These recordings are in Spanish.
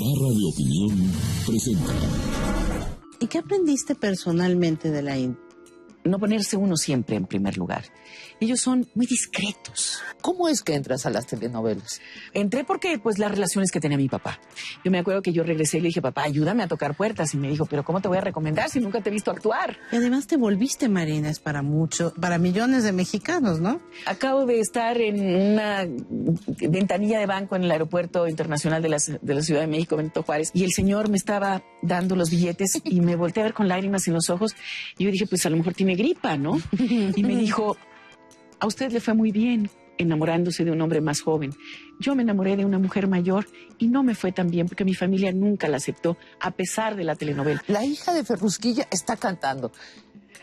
Barra de Opinión presenta. ¿Y qué aprendiste personalmente de la India? No ponerse uno siempre en primer lugar. Ellos son muy discretos. ¿Cómo es que entras a las telenovelas? Entré porque, pues, las relaciones que tenía mi papá. Yo me acuerdo que yo regresé y le dije, papá, ayúdame a tocar puertas. Y me dijo, pero ¿cómo te voy a recomendar si nunca te he visto actuar? Y además te volviste Marina, para millones de mexicanos, ¿no? Acabo de estar en una ventanilla de banco en el Aeropuerto Internacional de la Ciudad de México, Benito Juárez, y el señor me estaba dando los billetes y me volteé a ver con lágrimas en los ojos. Y yo dije, pues a lo mejor tiene gripa, ¿no? Y me dijo, a usted le fue muy bien enamorándose de un hombre más joven. Yo me enamoré de una mujer mayor y no me fue tan bien porque mi familia nunca la aceptó, a pesar de la telenovela. La hija de Ferrusquilla está cantando.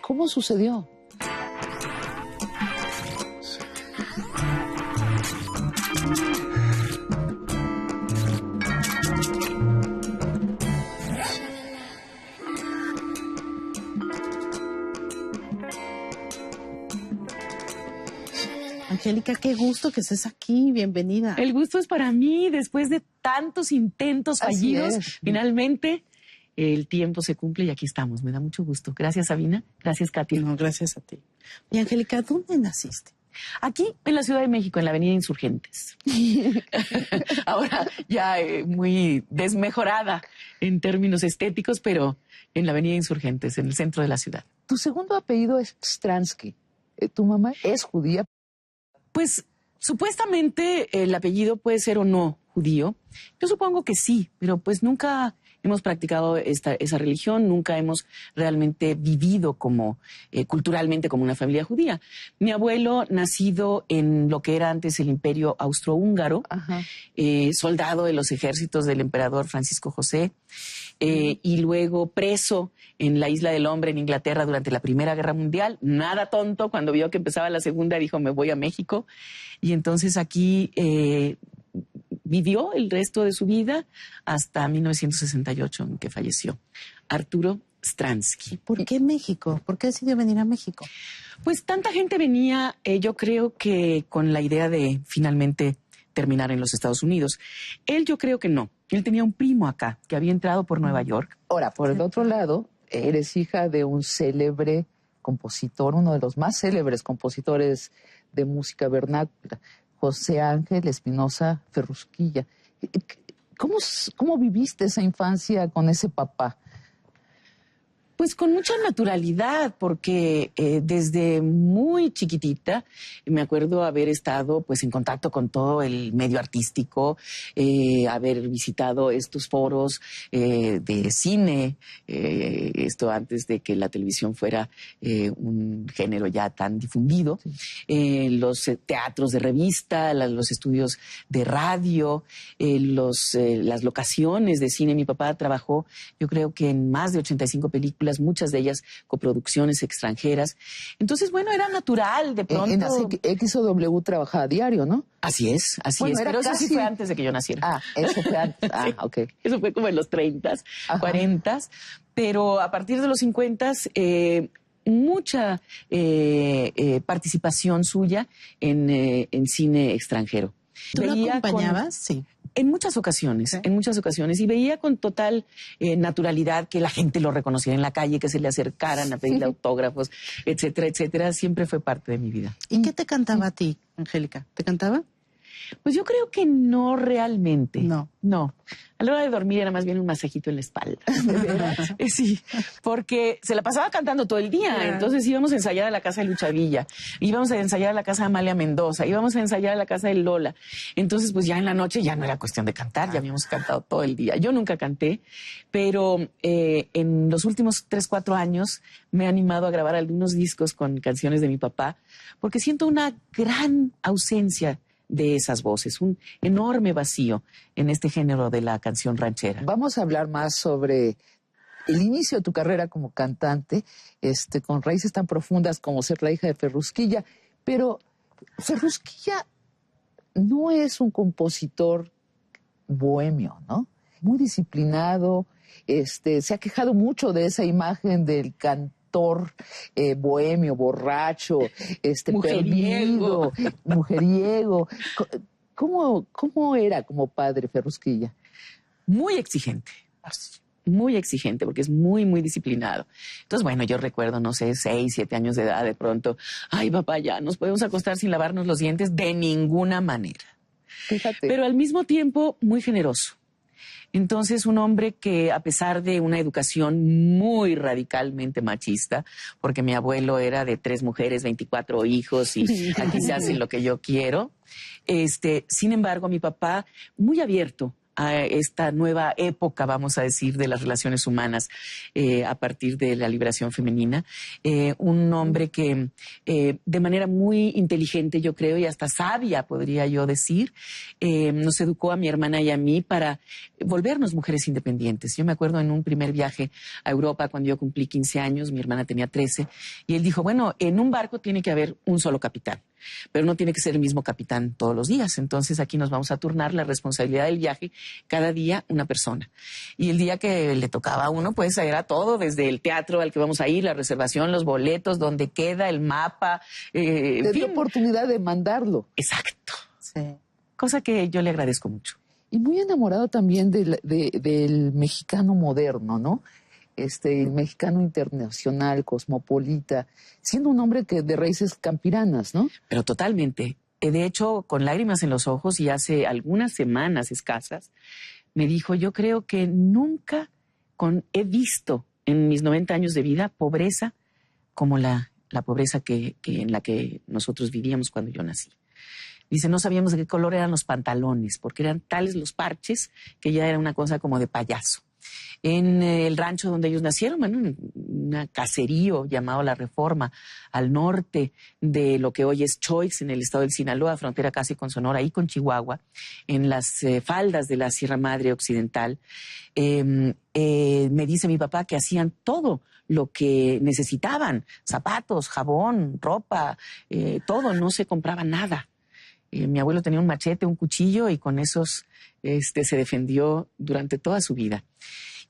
¿Cómo sucedió? Angélica, qué gusto que estés aquí, bienvenida. El gusto es para mí, después de tantos intentos fallidos, finalmente el tiempo se cumple y aquí estamos, me da mucho gusto. Gracias, Sabina, gracias, Katia. No, gracias a ti. Y Angélica, ¿dónde naciste? Aquí, en la Ciudad de México, en la Avenida Insurgentes. Ahora ya muy desmejorada en términos estéticos, pero en la Avenida Insurgentes, en el centro de la ciudad. Tu segundo apellido es Stransky. ¿Tu mamá es judía? Pues supuestamente el apellido puede ser o no judío. Yo supongo que sí, pero pues nunca hemos practicado esa religión, nunca hemos realmente vivido culturalmente como una familia judía. Mi abuelo, nacido en lo que era antes el Imperio Austrohúngaro, soldado de los ejércitos del emperador Francisco José, y luego preso en la Isla del Hombre en Inglaterra durante la Primera Guerra Mundial. Nada tonto, cuando vio que empezaba la Segunda dijo, me voy a México. Y entonces aquí vivió el resto de su vida hasta 1968, en que falleció. Arturo Stransky. ¿Por qué México? ¿Por qué decidió venir a México? Pues tanta gente venía, yo creo que con la idea de finalmente terminar en los Estados Unidos. Él yo creo que no. Él tenía un primo acá que había entrado por Nueva York. Ahora, por el otro lado, eres hija de un célebre compositor, uno de los más célebres compositores de música vernácula, José Ángel Espinosa Ferrusquilla. ¿Cómo viviste esa infancia con ese papá? Pues con mucha naturalidad, porque desde muy chiquitita me acuerdo haber estado pues en contacto con todo el medio artístico, haber visitado estos foros de cine, esto antes de que la televisión fuera un género ya tan difundido, los teatros de revista, los estudios de radio, las locaciones de cine. Mi papá trabajó, yo creo que en más de 85 películas, muchas de ellas coproducciones extranjeras. Entonces, bueno, era natural de pronto. En XOW trabajaba a diario, ¿no? Así es, pero eso sí fue antes de que yo naciera. Ah, eso fue antes. Sí, ok. Eso fue como en los 30s, 40s, pero a partir de los 50s, mucha participación suya en cine extranjero. ¿Tú lo acompañabas? Sí. En muchas ocasiones, y veía con total naturalidad que la gente lo reconociera en la calle, que se le acercaran a pedirle autógrafos, etcétera, etcétera. Siempre fue parte de mi vida. ¿Y qué te cantaba a ti, Angélica? ¿Te cantaba? Pues yo creo que no realmente. No. A la hora de dormir era más bien un masajito en la espalda. Sí, porque se la pasaba cantando todo el día. Claro. Entonces íbamos a ensayar a la casa de Lucha Villa, íbamos a ensayar a la casa de Amalia Mendoza, íbamos a ensayar a la casa de Lola. Entonces, pues ya en la noche ya no era cuestión de cantar, ya habíamos cantado todo el día. Yo nunca canté, pero en los últimos 3, 4 años me he animado a grabar algunos discos con canciones de mi papá, porque siento una gran ausencia de esas voces, un enorme vacío en este género de la canción ranchera. Vamos a hablar más sobre el inicio de tu carrera como cantante, con raíces tan profundas como ser la hija de Ferrusquilla, pero Ferrusquilla no es un compositor bohemio, ¿no? Muy disciplinado, se ha quejado mucho de esa imagen del bohemio, borracho, mujeriego. perdido, mujeriego. ¿Cómo era como padre Ferrusquilla? muy exigente. Muy exigente porque es muy, muy disciplinado. Entonces, bueno, yo recuerdo, no sé, 6, 7 años de edad, de pronto, ay, papá, ya nos podemos acostar sin lavarnos los dientes de ninguna manera. Fíjate. Pero al mismo tiempo, muy generoso. Entonces, un hombre que, a pesar de una educación muy radicalmente machista, porque mi abuelo era de 3 mujeres, 24 hijos, y aquí se hace lo que yo quiero, sin embargo, mi papá, muy abierto a esta nueva época, vamos a decir, de las relaciones humanas a partir de la liberación femenina. Un hombre que de manera muy inteligente, yo creo, y hasta sabia, podría yo decir, nos educó a mi hermana y a mí para volvernos mujeres independientes. Yo me acuerdo en un primer viaje a Europa, cuando yo cumplí 15 años, mi hermana tenía 13, y él dijo, bueno, en un barco tiene que haber un solo capitán, pero no tiene que ser el mismo capitán todos los días. Entonces aquí nos vamos a turnar la responsabilidad del viaje, cada día una persona. Y el día que le tocaba a uno, pues era todo, desde el teatro al que vamos a ir, la reservación, los boletos, dónde queda, el mapa. Te dio oportunidad de mandarlo. Exacto. Sí. Cosa que yo le agradezco mucho. Y muy enamorado también del mexicano moderno, ¿no? El mexicano internacional, cosmopolita, siendo un hombre que de raíces campiranas, ¿no? Pero totalmente. De hecho, con lágrimas en los ojos y hace algunas semanas escasas, me dijo, yo creo que nunca he visto en mis 90 años de vida pobreza como la pobreza en la que nosotros vivíamos cuando yo nací. Dice, no sabíamos de qué color eran los pantalones, porque eran tales los parches que ya era una cosa como de payaso. En el rancho donde ellos nacieron, bueno, un caserío llamado La Reforma, al norte de lo que hoy es Choix, en el estado del Sinaloa, frontera casi con Sonora y con Chihuahua, en las faldas de la Sierra Madre Occidental, me dice mi papá que hacían todo lo que necesitaban, zapatos, jabón, ropa, todo, no se compraba nada. Mi abuelo tenía un machete, un cuchillo, y con esos se defendió durante toda su vida.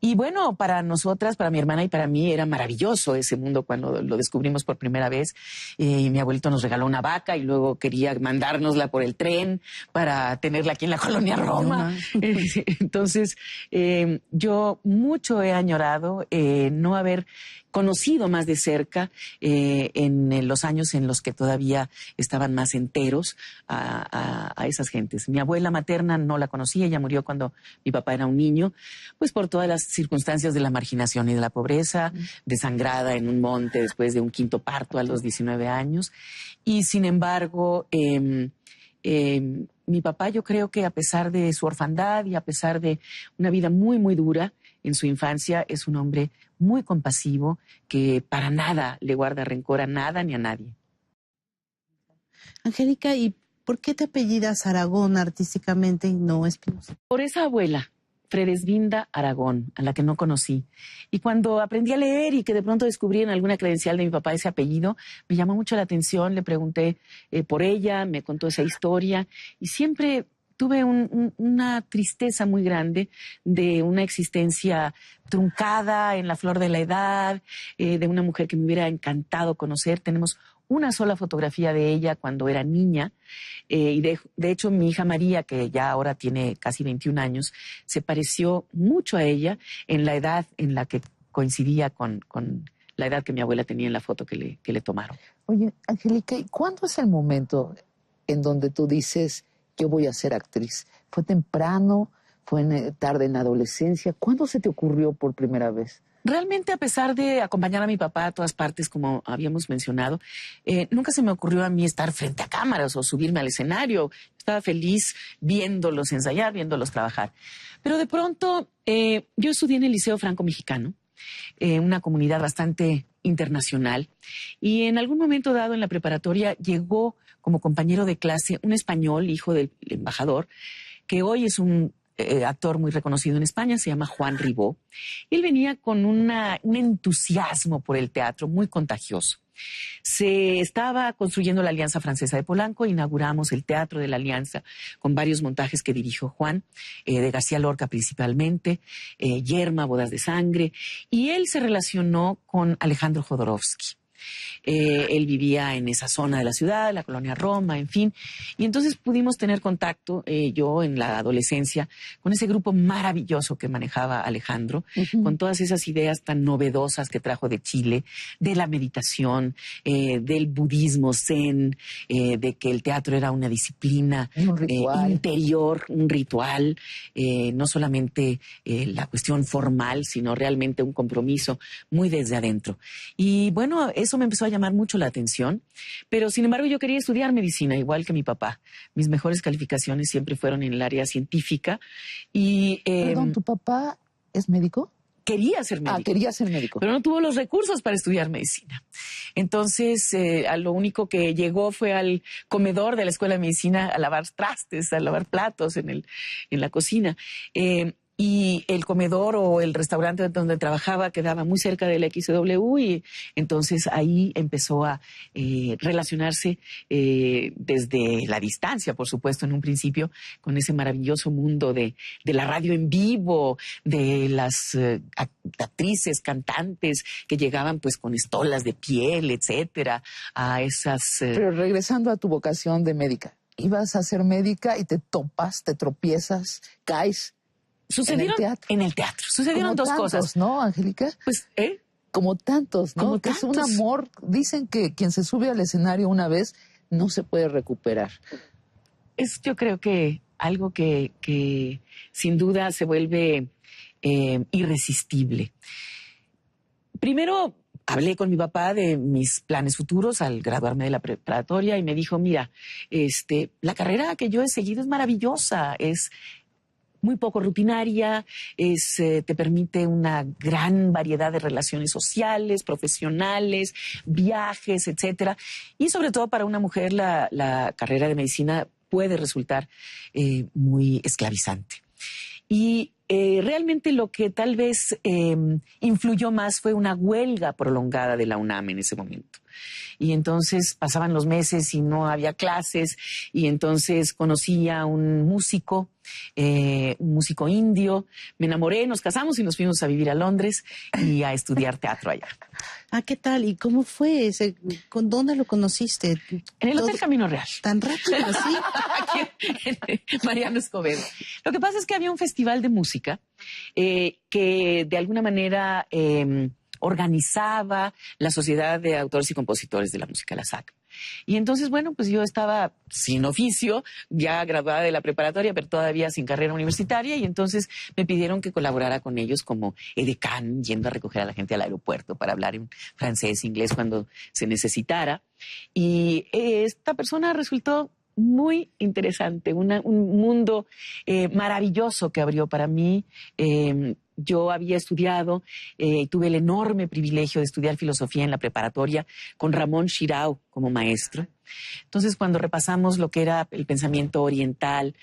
Y bueno, para nosotras, para mi hermana y para mí, era maravilloso ese mundo cuando lo descubrimos por primera vez. Y mi abuelito nos regaló una vaca y luego quería mandárnosla por el tren para tenerla aquí en la colonia Roma. Entonces, yo mucho he añorado no haber conocido más de cerca en los años en los que todavía estaban más enteros a esas gentes. Mi abuela materna no la conocía, ella murió cuando mi papá era un niño, pues por todas las circunstancias de la marginación y de la pobreza, desangrada en un monte después de un quinto parto a los 19 años. Y sin embargo, mi papá, yo creo que a pesar de su orfandad y a pesar de una vida muy, muy dura en su infancia, es un hombre muy compasivo que para nada le guarda rencor a nada ni a nadie. Angélica, ¿y por qué te apellidas Aragón artísticamente y no Espinosa? Por esa abuela, Fredesvinda Aragón, a la que no conocí. Y cuando aprendí a leer y que de pronto descubrí en alguna credencial de mi papá ese apellido, me llamó mucho la atención, le pregunté por ella, me contó esa historia y siempre tuve una tristeza muy grande de una existencia truncada en la flor de la edad, de una mujer que me hubiera encantado conocer. Tenemos una sola fotografía de ella cuando era niña y de hecho mi hija María, que ya ahora tiene casi 21 años, se pareció mucho a ella en la edad en la que coincidía con la edad que mi abuela tenía en la foto que le tomaron. Oye, Angélica, ¿y cuándo es el momento en donde tú dices, yo voy a ser actriz? ¿Fue temprano? ¿Fue tarde en la adolescencia? ¿Cuándo se te ocurrió por primera vez? Realmente, a pesar de acompañar a mi papá a todas partes, como habíamos mencionado, nunca se me ocurrió a mí estar frente a cámaras o subirme al escenario. Estaba feliz viéndolos ensayar, viéndolos trabajar. Pero de pronto, yo estudié en el Liceo Franco Mexicano, una comunidad bastante internacional, y en algún momento dado en la preparatoria llegó como compañero de clase un español, hijo del embajador, que hoy es un actor muy reconocido en España, se llama Juan Ribó. Él venía con un entusiasmo por el teatro muy contagioso. Se estaba construyendo la Alianza Francesa de Polanco, inauguramos el Teatro de la Alianza con varios montajes que dirigió Juan, de García Lorca principalmente, Yerma, Bodas de Sangre, y él se relacionó con Alejandro Jodorowsky. Él vivía en esa zona de la ciudad, la colonia Roma, en fin. Y entonces pudimos tener contacto, yo en la adolescencia, con ese grupo maravilloso que manejaba Alejandro, con todas esas ideas tan novedosas que trajo de Chile, de la meditación, del budismo zen, de que el teatro era una disciplina interior, un ritual, no solamente la cuestión formal, sino realmente un compromiso muy desde adentro. Y bueno, eso me empezó a llamar mucho la atención, pero sin embargo yo quería estudiar medicina, igual que mi papá. Mis mejores calificaciones siempre fueron en el área científica y... Perdón, ¿tu papá es médico? Quería ser médico. Quería ser médico. Pero no tuvo los recursos para estudiar medicina. Entonces, a lo único que llegó fue al comedor de la Escuela de Medicina a lavar trastes, a lavar platos en la cocina. Y el comedor o el restaurante donde trabajaba quedaba muy cerca del XW y entonces ahí empezó a relacionarse desde la distancia, por supuesto, en un principio, con ese maravilloso mundo de la radio en vivo, de las actrices, cantantes que llegaban pues con estolas de piel, etcétera, a esas... Pero regresando a tu vocación de médica, ibas a ser médica y te topas, te tropiezas, caes... Sucedieron en el teatro. Sucedieron dos cosas. ¿No, Angélica? Pues, como tantos, ¿no? Como que tantos. Es un amor. Dicen que quien se sube al escenario una vez no se puede recuperar. Es, yo creo que algo que sin duda se vuelve irresistible. Primero, hablé con mi papá de mis planes futuros al graduarme de la preparatoria y me dijo, mira, la carrera que yo he seguido es maravillosa, es muy poco rutinaria, te permite una gran variedad de relaciones sociales, profesionales, viajes, etcétera. Y sobre todo para una mujer la carrera de medicina puede resultar muy esclavizante. Y realmente lo que tal vez influyó más fue una huelga prolongada de la UNAM en ese momento. Y entonces pasaban los meses y no había clases y entonces conocí a un músico indio, me enamoré, nos casamos y nos fuimos a vivir a Londres y a estudiar teatro allá. Ah, ¿qué tal? ¿Y cómo fue? ¿Con dónde lo conociste? En el Hotel Camino Real. ¿Tan rápido así? Aquí en Mariano Escobedo. Lo que pasa es que había un festival de música que de alguna manera organizaba la Sociedad de Autores y Compositores de la Música, la SAC. Y entonces, bueno, pues yo estaba sin oficio, ya graduada de la preparatoria, pero todavía sin carrera universitaria, y entonces me pidieron que colaborara con ellos como edecán, yendo a recoger a la gente al aeropuerto para hablar en francés, inglés, cuando se necesitara. Y esta persona resultó muy interesante, un mundo maravilloso que abrió para mí. Yo había estudiado, tuve el enorme privilegio de estudiar filosofía en la preparatoria con Ramón Shirao como maestro. Entonces, cuando repasamos lo que era el pensamiento oriental,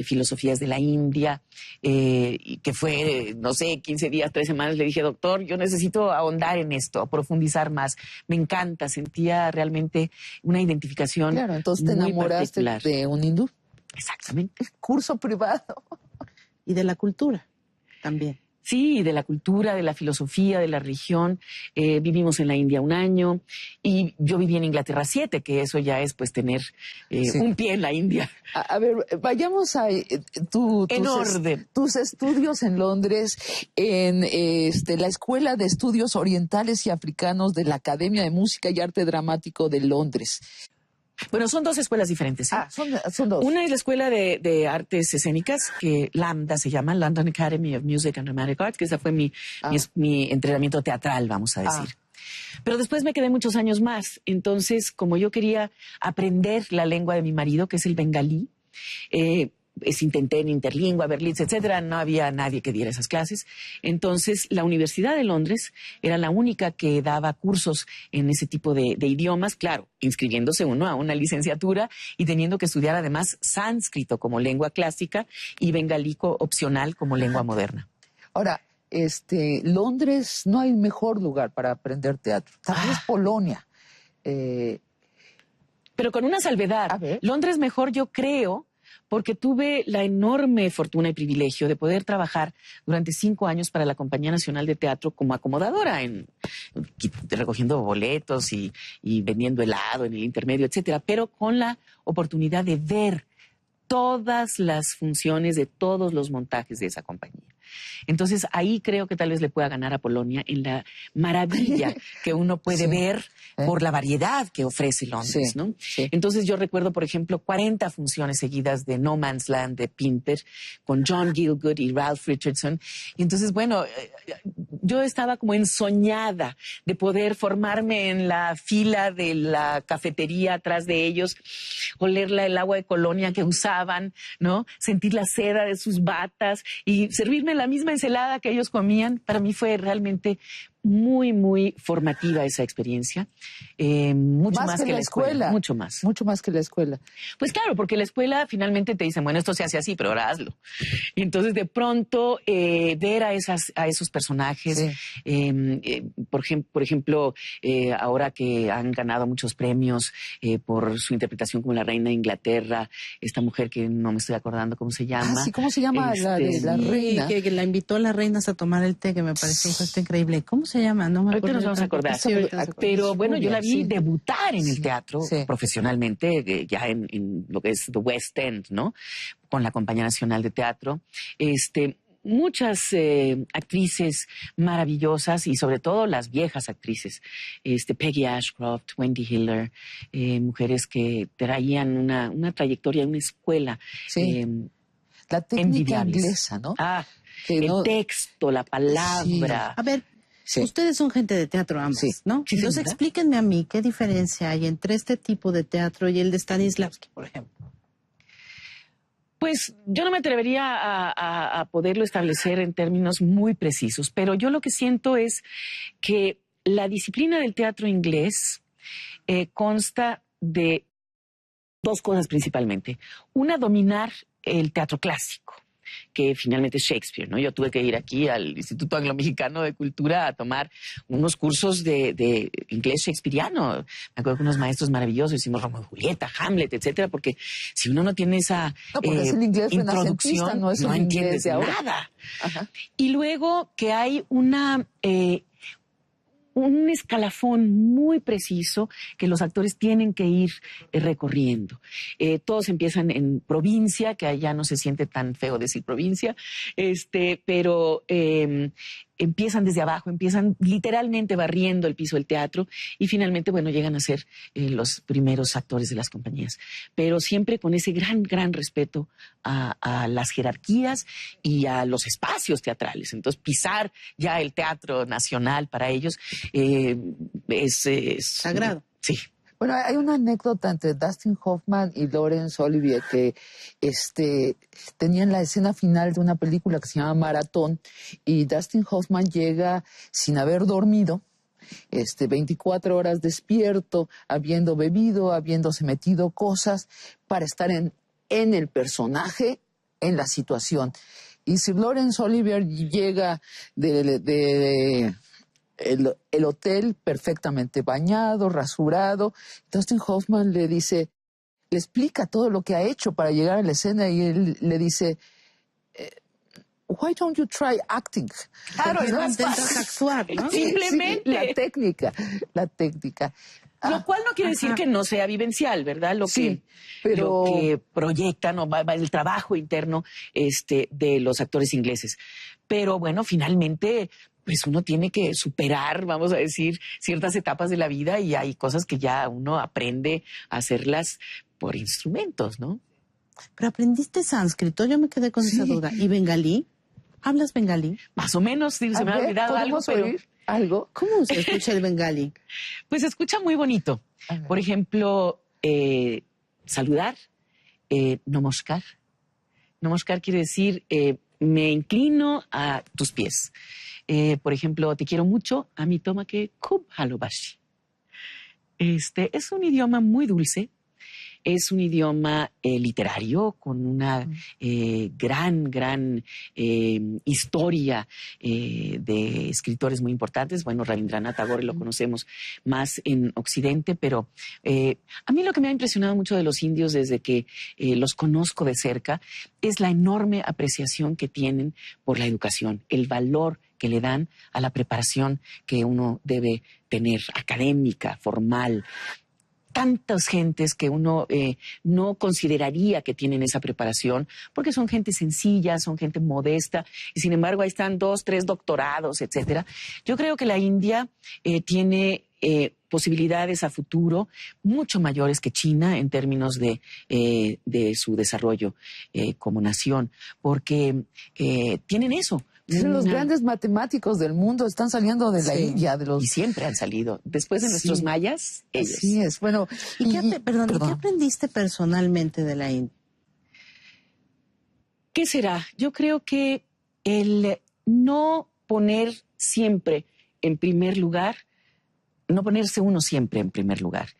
filosofías de la India, que fue, no sé, 15 días, 3 semanas, le dije, doctor, yo necesito ahondar en esto, profundizar más. Me encanta, sentía realmente una identificación. Claro, entonces te enamoraste de un hindú. Exactamente. Curso privado. Y de la cultura también. Sí, de la cultura, de la filosofía, de la religión. Vivimos en la India 1 año y yo viví en Inglaterra 7, que eso ya es pues tener un pie en la India. A ver, vayamos a tus estudios en Londres, en la Escuela de Estudios Orientales y Africanos de la Academia de Música y Arte Dramático de Londres. Bueno, son 2 escuelas diferentes. ¿Sí? Son 2. Una es la Escuela de Artes Escénicas, que LAMDA se llama, London Academy of Music and Dramatic Arts, que esa fue mi entrenamiento teatral, vamos a decir. Pero después me quedé muchos años más. Entonces, como yo quería aprender la lengua de mi marido, que es el bengalí, intenté en Interlingua, Berlitz, etcétera, no había nadie que diera esas clases. Entonces, la Universidad de Londres era la única que daba cursos en ese tipo de idiomas, claro, inscribiéndose uno a una licenciatura y teniendo que estudiar además sánscrito como lengua clásica y bengalí opcional como lengua moderna. Ahora, Londres no hay mejor lugar para aprender teatro. También es Polonia. Pero con una salvedad. Londres mejor, yo creo, porque tuve la enorme fortuna y privilegio de poder trabajar durante 5 años para la Compañía Nacional de Teatro como acomodadora, recogiendo boletos y vendiendo helado en el intermedio, etcétera, pero con la oportunidad de ver todas las funciones de todos los montajes de esa compañía. Entonces, ahí creo que tal vez le pueda ganar a Polonia en la maravilla que uno puede ver por la variedad que ofrece Londres, ¿no? Sí. Entonces, yo recuerdo, por ejemplo, 40 funciones seguidas de No Man's Land de Pinter con John Gielgud y Ralph Richardson. Y entonces, bueno, yo estaba como ensoñada de poder formarme en la fila de la cafetería atrás de ellos, oler el agua de colonia que usaban, ¿no? Sentir la seda de sus batas y servirme la misma ensalada que ellos comían. Para mí fue realmente muy, muy formativa esa experiencia. Mucho más que la escuela. Mucho más. Mucho más que la escuela. Pues claro, porque la escuela finalmente te dicen, bueno, esto se hace así, pero ahora hazlo. Y entonces de pronto ver a esos personajes, por ejemplo, ahora que han ganado muchos premios por su interpretación como la reina de Inglaterra, esta mujer que no me estoy acordando cómo se llama. Sí, ¿cómo se llama la de la reina? Que la invitó a las reinas a tomar el té, que me pareció esto increíble. ¿Cómo se llama? No me acuerdo. Ahorita nos vamos a acordar. Sí, ahorita nos acordamos. Pero bueno, yo la vi debutar en el teatro Sí. profesionalmente, ya en lo que es The West End, ¿no? Con la Compañía Nacional de Teatro. Muchas actrices maravillosas y sobre todo las viejas actrices, Peggy Ashcroft, Wendy Hiller, mujeres que traían una trayectoria, una escuela. Sí. La técnica envidiables. inglesa, ¿no? El texto, la palabra. A ver, Sí. ustedes son gente de teatro ambos, Sí. ¿no? Sí, Entonces señora. explíquenme a mí qué diferencia hay entre este tipo de teatro y el de Stanislavski, por ejemplo. Pues yo no me atrevería a poderlo establecer en términos muy precisos, pero yo lo que siento es que la disciplina del teatro inglés consta de 2 cosas principalmente. Una, dominar el teatro clásico, que finalmente es Shakespeare, ¿no? Yo tuve que ir aquí al Instituto Anglo-Mexicano de Cultura a tomar unos cursos de inglés shakespeariano. Me acuerdo que unos maestros maravillosos, hicimos Romeo y Julieta, Hamlet, etcétera, porque si uno no tiene esa No, porque es el inglés renacentista, introducción, no es el inglés entiendes de ahora. nada. Ajá. Y luego que hay un escalafón muy preciso que los actores tienen que ir recorriendo. Todos empiezan en provincia, que allá no se siente tan feo decir provincia, pero empiezan desde abajo, empiezan literalmente barriendo el piso del teatro y finalmente, bueno, llegan a ser los primeros actores de las compañías. Pero siempre con ese gran, gran respeto a las jerarquías y a los espacios teatrales. Entonces, pisar ya el Teatro Nacional para ellos es Sagrado. Sí. Bueno, hay una anécdota entre Dustin Hoffman y Laurence Olivier que tenían la escena final de una película que se llama Maratón y Dustin Hoffman llega sin haber dormido, 24 horas despierto, habiendo bebido, habiéndose metido cosas para estar en el personaje, en la situación. Y si Laurence Olivier llega el hotel perfectamente bañado, rasurado, Dustin Hoffman le explica todo lo que ha hecho para llegar a la escena y él le dice, why don't you try acting? Claro, es más Intentas fácil. actuar, ¿no? Simplemente. Sí, la técnica. Lo cual no quiere decir que no sea vivencial, ¿verdad? Sí, pero- Lo que proyectan o el trabajo interno de los actores ingleses. Pero bueno, finalmente, pues uno tiene que superar, vamos a decir, ciertas etapas de la vida y hay cosas que ya uno aprende a hacerlas por instrumentos, ¿no? Pero aprendiste sánscrito, yo me quedé con esa duda. ¿Y bengalí? ¿Hablas bengalí? Más o menos, se me ha olvidado algo, ¿podemos pero oír algo? ¿Cómo se escucha el bengalí? pues se escucha muy bonito. A ver. Por ejemplo, saludar, namaskar. Namaskar quiere decir me inclino a tus pies. Por ejemplo, te quiero mucho, a mi toma que khub halobashi. Es un idioma muy dulce, Es un idioma literario con una gran historia de escritores muy importantes. Bueno, Rabindranath Tagore lo conocemos más en Occidente, pero a mí lo que me ha impresionado mucho de los indios desde que los conozco de cerca es la enorme apreciación que tienen por la educación, el valor que le dan a la preparación que uno debe tener, académica, formal. Tantas gentes que uno no consideraría que tienen esa preparación, porque son gente sencilla, son gente modesta, y sin embargo ahí están 2, 3 doctorados, etcétera. Yo creo que la India tiene posibilidades a futuro mucho mayores que China en términos de su desarrollo como nación, porque tienen eso. Los grandes matemáticos del mundo están saliendo de la India. Y siempre han salido. Después de nuestros mayas, ellos. Así es. Bueno, ¿Y qué aprendiste personalmente de la India? ¿Qué será? Yo creo que el no poner siempre en primer lugar, no ponerse uno siempre en primer lugar.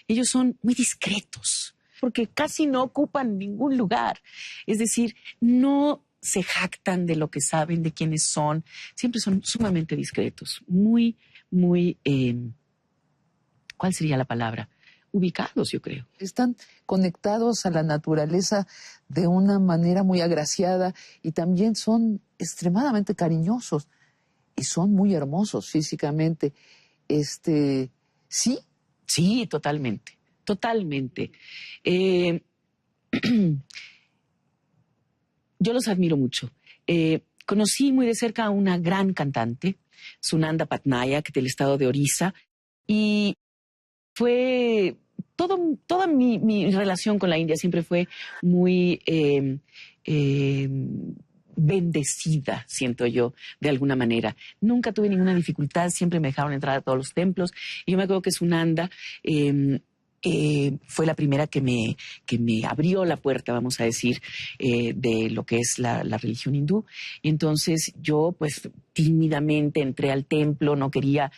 Ellos son muy discretos, porque casi no ocupan ningún lugar. Es decir, no se jactan de lo que saben, de quiénes son. Siempre son sumamente discretos, muy, ¿cuál sería la palabra? Ubicados, yo creo. Están conectados a la naturaleza de una manera muy agraciada y también son extremadamente cariñosos y son muy hermosos físicamente. ¿Sí? Sí, totalmente. Yo los admiro mucho. Conocí muy de cerca a una gran cantante, Sunanda Patnaik, del estado de Orissa, y fue toda mi relación con la India siempre fue muy bendecida, siento yo, de alguna manera. Nunca tuve ninguna dificultad, siempre me dejaron entrar a todos los templos. Y yo me acuerdo que Sunanda fue la primera que me abrió la puerta, vamos a decir, de lo que es la religión hindú. Y entonces yo, pues, tímidamente entré al templo, no quería,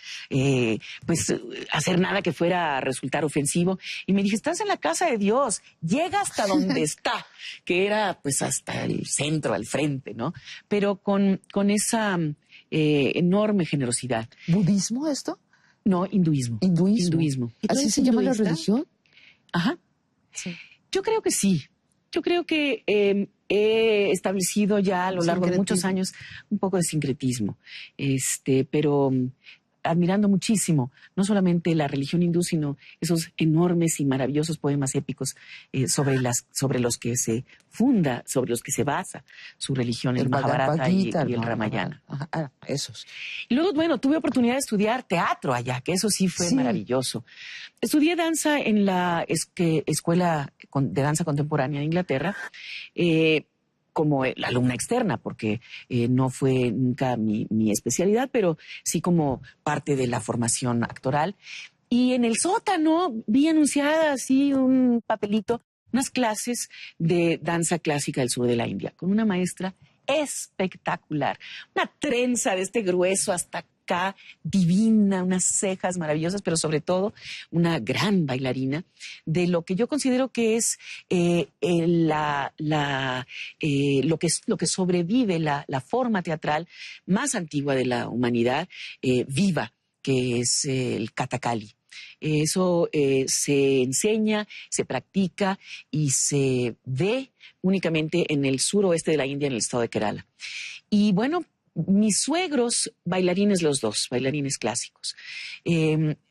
hacer nada que fuera a resultar ofensivo. Y me dije, estás en la casa de Dios, llega hasta donde está, que era, pues, hasta el centro, al frente, ¿no? Pero con esa enorme generosidad. ¿Budismo esto? No, hinduismo. Hinduismo. ¿Así se llama la religión? Ajá. Sí. Yo creo que sí. Yo creo que he establecido ya a lo largo de muchos años un poco de sincretismo. Pero admirando muchísimo, no solamente la religión hindú, sino esos enormes y maravillosos poemas épicos sobre los que se funda, sobre los que se basa su religión, el Mahabharata y el Ramayana. Esos. Y luego, bueno, tuve oportunidad de estudiar teatro allá, que eso sí fue maravilloso. Estudié danza en la Escuela de Danza Contemporánea de Inglaterra, como la alumna externa, porque no fue nunca mi especialidad, pero sí como parte de la formación actoral. Y en el sótano vi anunciada así un papelito, unas clases de danza clásica del sur de la India, con una maestra espectacular, una trenza de este grueso hasta acá, divina, unas cejas maravillosas, pero sobre todo una gran bailarina de lo que yo considero que es lo que sobrevive la forma teatral más antigua de la humanidad, viva, que es el Kathakali. Eso se enseña, se practica y se ve únicamente en el suroeste de la India, en el estado de Kerala. Y bueno, mis suegros, bailarines los dos, bailarines clásicos.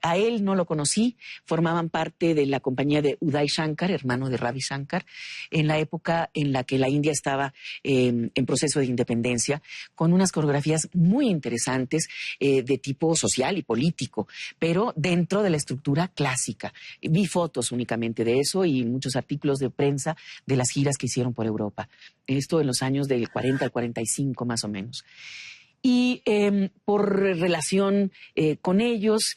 A él no lo conocí, formaban parte de la compañía de Uday Shankar, hermano de Ravi Shankar, en la época en la que la India estaba en proceso de independencia, con unas coreografías muy interesantes de tipo social y político, pero dentro de la estructura clásica. Vi fotos únicamente de eso y muchos artículos de prensa de las giras que hicieron por Europa. Esto en los años del 40 al 45 más o menos. Y por relación con ellos,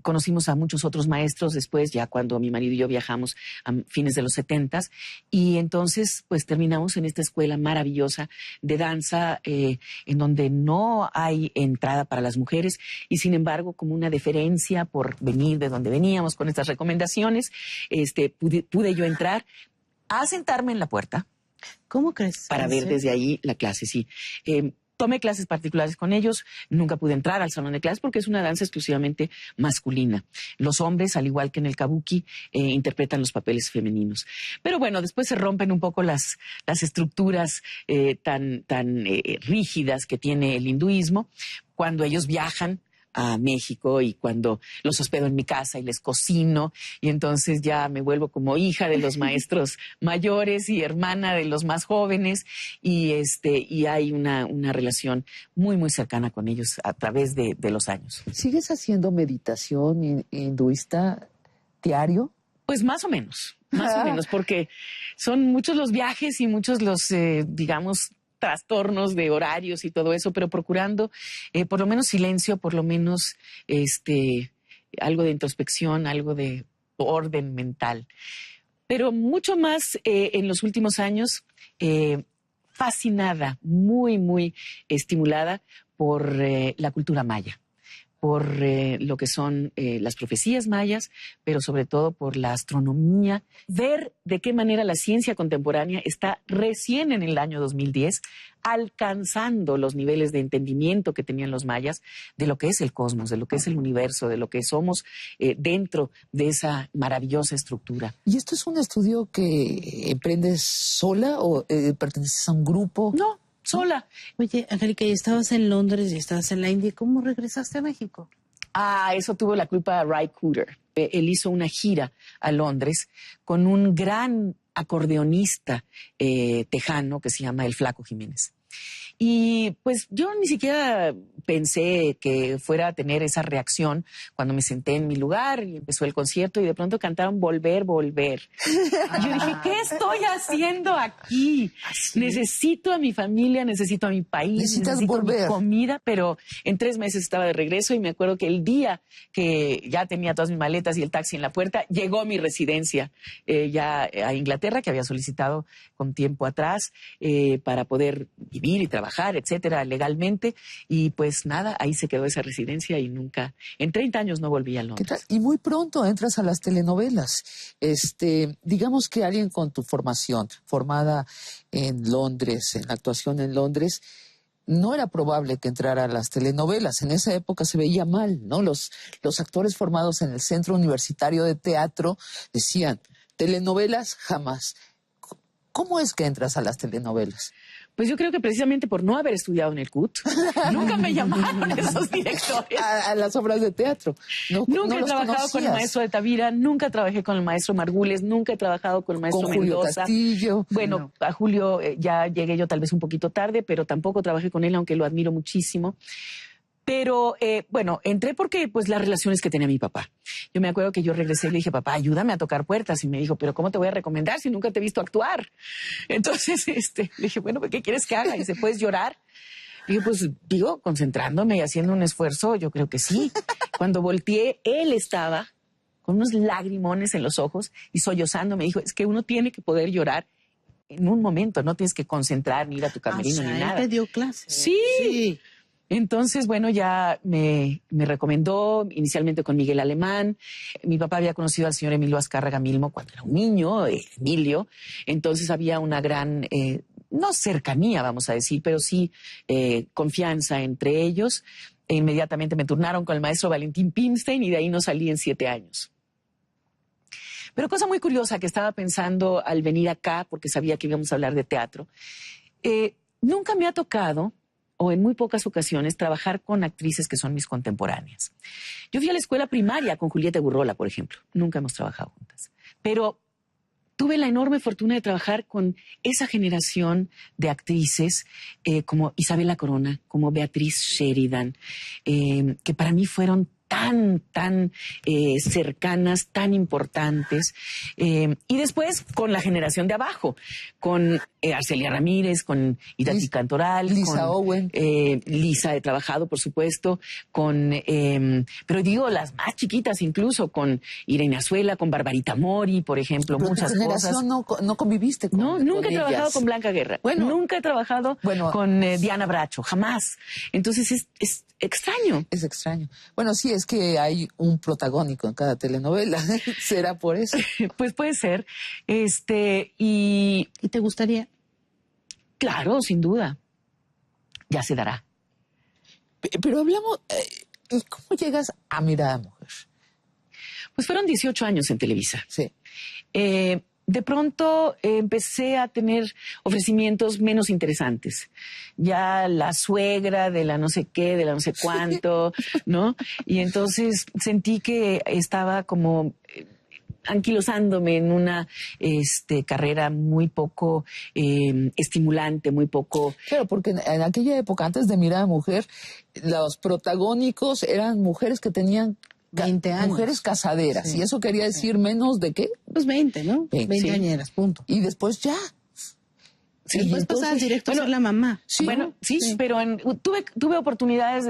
conocimos a muchos otros maestros después, ya cuando mi marido y yo viajamos a fines de los 70s. Y entonces, pues terminamos en esta escuela maravillosa de danza, en donde no hay entrada para las mujeres. Y sin embargo, como una deferencia por venir de donde veníamos con estas recomendaciones, pude yo entrar a sentarme en la puerta. ¿Cómo crees? Para ver desde ahí la clase, sí. Tomé clases particulares con ellos, nunca pude entrar al salón de clases porque es una danza exclusivamente masculina. Los hombres, al igual que en el kabuki, interpretan los papeles femeninos. Pero bueno, después se rompen un poco las estructuras tan rígidas que tiene el hinduismo cuando ellos viajan a México y cuando los hospedo en mi casa y les cocino, y entonces ya me vuelvo como hija de los maestros mayores y hermana de los más jóvenes, y hay una relación muy muy cercana con ellos a través de los años. ¿Sigues haciendo meditación hinduista diario? Pues más o menos, porque son muchos los viajes y muchos los, digamos, trastornos de horarios y todo eso, pero procurando por lo menos silencio, por lo menos algo de introspección, algo de orden mental. Pero mucho más en los últimos años, fascinada, muy, muy estimulada por la cultura maya, por lo que son las profecías mayas, pero sobre todo por la astronomía, ver de qué manera la ciencia contemporánea está recién en el año 2010 alcanzando los niveles de entendimiento que tenían los mayas de lo que es el cosmos, de lo que es el universo, de lo que somos dentro de esa maravillosa estructura. ¿Y esto es un estudio que emprendes sola o perteneces a un grupo? No. Sola. Oye, Angélica, y estabas en Londres y estabas en la India. ¿Cómo regresaste a México? Eso tuvo la culpa Ry Cooder. Él hizo una gira a Londres con un gran acordeonista tejano que se llama El Flaco Jiménez. Y pues yo ni siquiera pensé que fuera a tener esa reacción cuando me senté en mi lugar y empezó el concierto y de pronto cantaron Volver, Volver. Y yo dije, ¿qué estoy haciendo aquí? ¿Sí? Necesito a mi familia, necesito a mi país, necesito volver. Mi comida, pero en 3 meses estaba de regreso y me acuerdo que el día que ya tenía todas mis maletas y el taxi en la puerta, llegó mi residencia ya a Inglaterra, que había solicitado con tiempo atrás para poder vivir y trabajar, etcétera, legalmente, y pues nada, ahí se quedó esa residencia y nunca, en 30 años no volví a Londres. ¿Qué tal? Y muy pronto entras a las telenovelas. Digamos que alguien con tu formación, formada en Londres, en la actuación en Londres, no era probable que entrara a las telenovelas. En esa época se veía mal, ¿no? Los actores formados en el Centro Universitario de Teatro decían, telenovelas jamás. ¿Cómo es que entras a las telenovelas? Pues yo creo que precisamente por no haber estudiado en el CUT, nunca me llamaron esos directores. A las obras de teatro. Nunca he trabajado con el maestro de Tavira, nunca trabajé con el maestro Margules, nunca he trabajado con el maestro Julio Mendoza. Castillo. Bueno, a Julio ya llegué yo tal vez un poquito tarde, pero tampoco trabajé con él, aunque lo admiro muchísimo. Pero, bueno, entré porque, pues, las relaciones que tenía mi papá. Yo me acuerdo que yo regresé y le dije, papá, ayúdame a tocar puertas. Y me dijo, pero ¿cómo te voy a recomendar si nunca te he visto actuar? Entonces, le dije, bueno, ¿qué quieres que haga? Y dice, ¿puedes llorar? Y yo, pues, digo, concentrándome y haciendo un esfuerzo, yo creo que sí. Cuando volteé, él estaba con unos lagrimones en los ojos y sollozando. Me dijo, es que uno tiene que poder llorar en un momento, no tienes que concentrar ni ir a tu camerino ni nada. Él te dio clase. Sí. Entonces, bueno, ya me recomendó inicialmente con Miguel Alemán. Mi papá había conocido al señor Emilio Azcárraga Milmo cuando era un niño, Emilio. Entonces había una gran, no cercanía, vamos a decir, pero sí confianza entre ellos. E inmediatamente me turnaron con el maestro Valentín Pimstein y de ahí no salí en 7 años. Pero cosa muy curiosa que estaba pensando al venir acá, porque sabía que íbamos a hablar de teatro, nunca me ha tocado, o en muy pocas ocasiones, trabajar con actrices que son mis contemporáneas. Yo fui a la escuela primaria con Julieta Gurrola, por ejemplo. Nunca hemos trabajado juntas. Pero tuve la enorme fortuna de trabajar con esa generación de actrices como Isabela Corona, como Beatriz Sheridan, que para mí fueron tan cercanas, tan importantes. Y después con la generación de abajo, con Arcelia Ramírez, con Itatí Cantoral, Lisa con Owen. Lisa he trabajado, por supuesto, con, pero digo, las más chiquitas incluso, con Irene Azuela, con Barbarita Mori, por ejemplo, Pero muchas tu generación cosas. no conviviste con No, nunca con he trabajado ellas. con Blanca Guerra. Bueno, nunca he trabajado bueno. con Diana Bracho, jamás. Entonces es extraño. Es extraño. Bueno, sí, es que hay un protagónico en cada telenovela. ¿Será por eso? Pues puede ser. Y ¿Y te gustaría? claro, sin duda, ya se dará. Pero hablamos... ¿y cómo llegas a Mirada Mujer? Pues fueron 18 años en Televisa. Sí. De pronto empecé a tener ofrecimientos menos interesantes. Ya la suegra de la no sé qué, de la no sé cuánto, ¿no? Y entonces sentí que estaba como anquilosándome en una carrera muy poco estimulante, muy poco... Claro, porque en aquella época, antes de Mirada Mujer, los protagónicos eran mujeres que tenían 20 años. mujeres casaderas. Sí. Y eso quería decir menos de qué. Pues 20, ¿no? 20 sí. añras, punto. Y después ya. Sí, después pasas directo a ser la mamá. Sí, Bueno, sí, pero tuve oportunidades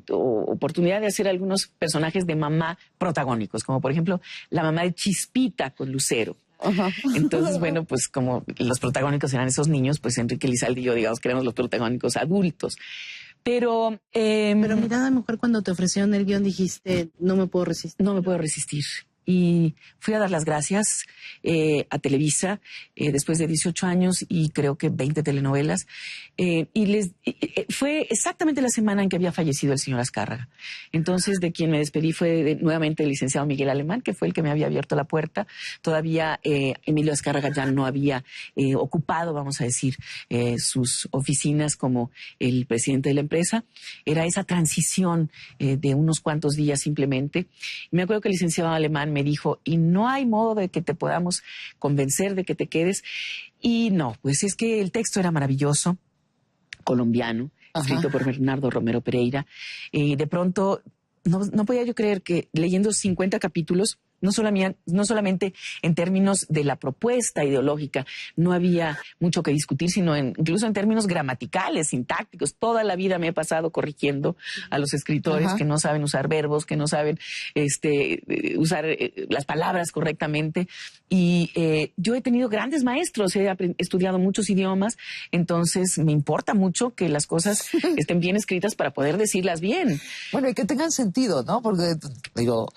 oportunidad de hacer algunos personajes de mamá protagónicos, como por ejemplo la mamá de Chispita con Lucero. Ajá. Entonces, bueno, pues como los protagónicos eran esos niños, pues Enrique Lizalde y yo, digamos, que éramos los protagónicos adultos. Pero Mirada de Mujer, cuando te ofrecieron el guión, dijiste, no me puedo resistir. no me puedo resistir. Y fui a dar las gracias a Televisa después de 18 años y creo que 20 telenovelas. Fue exactamente la semana en que había fallecido el señor Azcárraga. Entonces, de quien me despedí fue nuevamente el licenciado Miguel Alemán, que fue el que me había abierto la puerta. Todavía Emilio Azcárraga ya no había ocupado, vamos a decir, sus oficinas como el presidente de la empresa. Era esa transición de unos cuantos días simplemente. Y me acuerdo que el licenciado Alemán me dijo, y no hay modo de que te podamos convencer de que te quedes. Y no, pues es que el texto era maravilloso, colombiano, escrito por Bernardo Romero Pereira. Y de pronto no podía yo creer que leyendo 50 capítulos, no solamente en términos de la propuesta ideológica, no había mucho que discutir, sino incluso en términos gramaticales, sintácticos. Toda la vida me he pasado corrigiendo a los escritores que no saben usar verbos, que no saben usar las palabras correctamente. Y yo he tenido grandes maestros, he estudiado muchos idiomas, entonces me importa mucho que las cosas estén bien escritas para poder decirlas bien. Bueno, y que tengan sentido, ¿no? Porque, digo,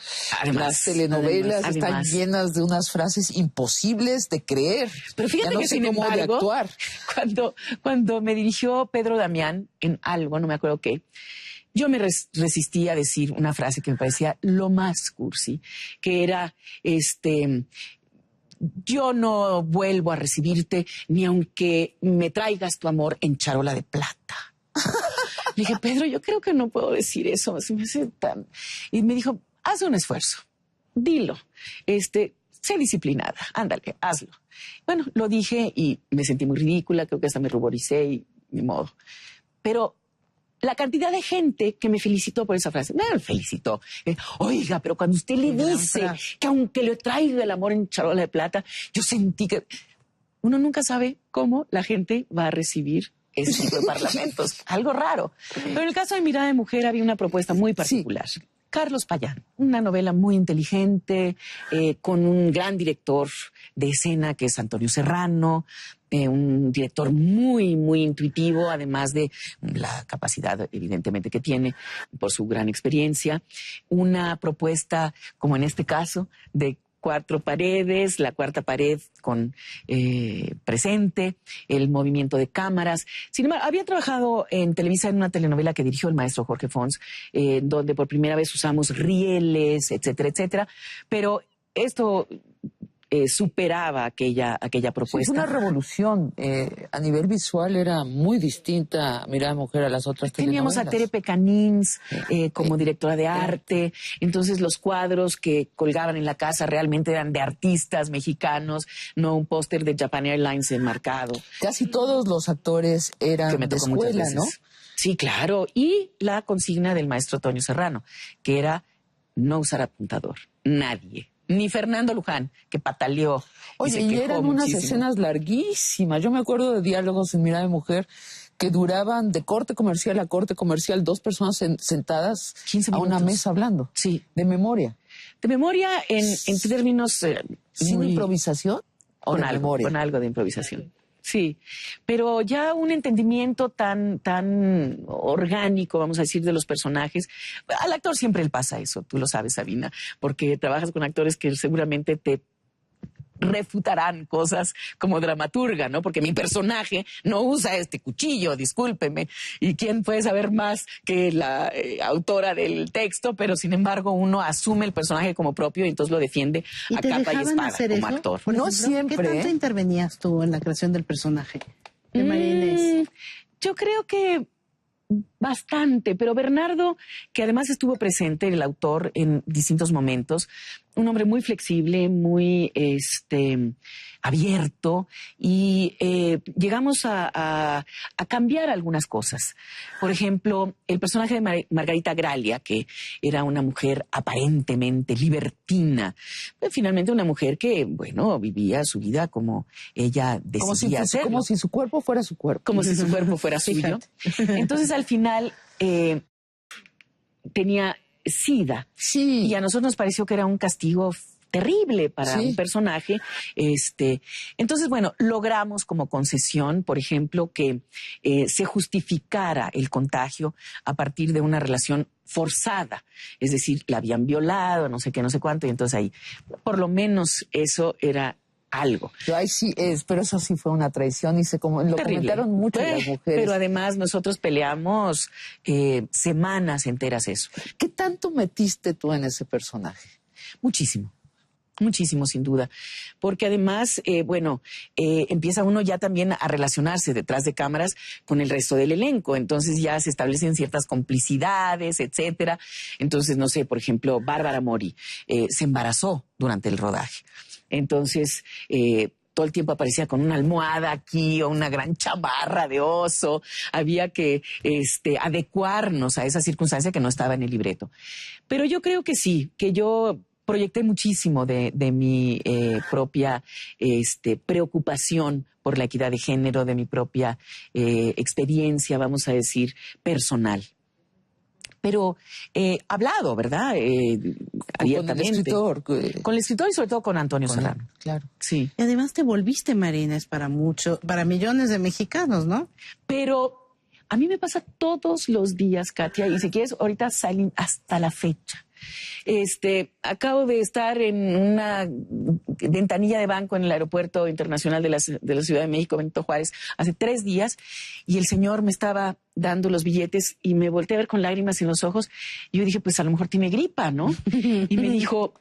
las telenovelas están llenas de unas frases imposibles de creer. Pero fíjate ya no que, sé sin cómo embargo, de actuar. Cuando me dirigió Pedro Damián en algo, no me acuerdo qué, yo me resistí a decir una frase que me parecía lo más cursi, que era, yo no vuelvo a recibirte ni aunque me traigas tu amor en charola de plata. Le dije, Pedro, yo creo que no puedo decir eso. Se me hace tan... Y me dijo, haz un esfuerzo, dilo, sé disciplinada, ándale, hazlo. Bueno, lo dije y me sentí muy ridícula, creo que hasta me ruboricé y ni modo. Pero la cantidad de gente que me felicitó por esa frase, me felicitó. Oiga, pero cuando usted le dice que aunque le traiga el amor en charola de plata, yo sentí que... Uno nunca sabe cómo la gente va a recibir ese tipo de parlamentos. Algo raro. Pero en el caso de Mirada de Mujer había una propuesta muy particular. Sí. Carlos Payán, una novela muy inteligente, con un gran director de escena que es Antonio Serrano, un director muy, muy intuitivo, además de la capacidad, evidentemente, que tiene por su gran experiencia. Una propuesta, como en este caso, de 4 paredes, la cuarta pared con presente, el movimiento de cámaras. Sin embargo, había trabajado en Televisa en una telenovela que dirigió el maestro Jorge Fons, donde por primera vez usamos rieles, etcétera, etcétera. Pero esto superaba aquella propuesta. Sí, fue una revolución. A nivel visual era muy distinta Mirada Mujer a las otras Teníamos telenovelas. a Tere Pecanins como directora de arte. Entonces los cuadros que colgaban en la casa realmente eran de artistas mexicanos, no un póster de Japan Airlines enmarcado. Casi todos los actores eran de escuela, ¿no? Sí, claro. Y la consigna del maestro Toño Serrano, que era no usar apuntador. Nadie Ni Fernando Luján, que pataleó. Oye, se y quejó eran unas muchísimo. escenas larguísimas. Yo me acuerdo de diálogos en Mirada de Mujer que duraban de corte comercial a corte comercial, 2 personas sentadas 15 a una minutos. mesa hablando. Sí. De memoria. De memoria en términos ¿Sin muy- improvisación? ¿O con de algo, memoria? con algo de improvisación. Sí, pero ya un entendimiento tan orgánico, vamos a decir, de los personajes. Al actor siempre le pasa eso, tú lo sabes, Sabina, porque trabajas con actores que seguramente te refutarán cosas como dramaturga, ¿no? Porque mi personaje no usa este cuchillo, discúlpeme. ¿Y quién puede saber más que la autora del texto? Pero sin embargo uno asume el personaje como propio y entonces lo defiende ¿Y a te capa y dejaban espada hacer como eso? actor. Por No ejemplo, siempre, ¿Qué tanto ¿eh? intervenías tú en la creación del personaje de María Inés? Yo creo que bastante, pero Bernardo, que además estuvo presente, el autor, en distintos momentos, un hombre muy flexible, muy abierto, y llegamos a cambiar algunas cosas. Por ejemplo, el personaje de Margarita Gralia, que era una mujer aparentemente libertina, pues finalmente una mujer que, bueno, vivía su vida como ella decidía hacerlo. Como si su cuerpo fuera su cuerpo. Como si su cuerpo fuera suyo. Entonces, al final, tenía SIDA. Sí. Y a nosotros nos pareció que era un castigo terrible para Sí. un personaje. Entonces, bueno, logramos como concesión, por ejemplo, que se justificara el contagio a partir de una relación forzada. Es decir, la habían violado, no sé qué, no sé cuánto, y entonces ahí, por lo menos eso era algo. Ay, sí, pero eso sí fue una traición y lo Terrible. comentaron mucho las mujeres. Pero además nosotros peleamos semanas enteras eso. ¿Qué tanto metiste tú en ese personaje? Muchísimo. Muchísimo, sin duda. Porque además, empieza uno ya también a relacionarse detrás de cámaras con el resto del elenco. Entonces ya se establecen ciertas complicidades, etcétera. Entonces, no sé, por ejemplo, Bárbara Mori se embarazó durante el rodaje. Entonces, todo el tiempo aparecía con una almohada aquí o una gran chamarra de oso. Había que adecuarnos a esa circunstancia que no estaba en el libreto. Pero yo creo que sí, que yo proyecté muchísimo de mi propia preocupación por la equidad de género, de mi propia experiencia, vamos a decir, personal. Pero hablado, ¿verdad? Abiertamente. Con el escritor. Con el escritor y sobre todo con Antonio Solano. Claro. Sí. Y además te volviste María Inés para millones de mexicanos, ¿no? Pero a mí me pasa todos los días, Katia, y si quieres, ahorita salen hasta la fecha. Acabo de estar en una ventanilla de banco en el Aeropuerto Internacional de la Ciudad de México, Benito Juárez, hace 3 días, y el señor me estaba dando los billetes y me volteé a ver con lágrimas en los ojos. Y yo dije, pues a lo mejor tiene gripa, ¿no? Y me dijo,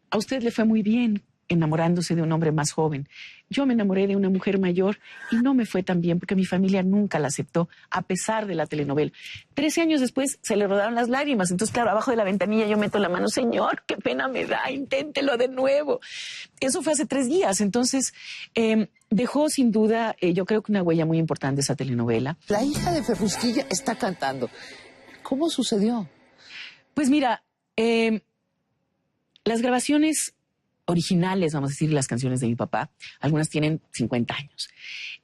a usted le fue muy bien enamorándose de un hombre más joven. Yo me enamoré de una mujer mayor y no me fue tan bien porque mi familia nunca la aceptó, a pesar de la telenovela. 13 años después se le rodaron las lágrimas. Entonces, claro, abajo de la ventanilla yo meto la mano, señor, qué pena me da, inténtelo de nuevo. Eso fue hace 3 días. Entonces, dejó sin duda, yo creo que una huella muy importante esa telenovela. La hija de Ferrusquilla está cantando. ¿Cómo sucedió? Pues mira, las grabaciones originales, vamos a decir, las canciones de mi papá, algunas tienen 50 años.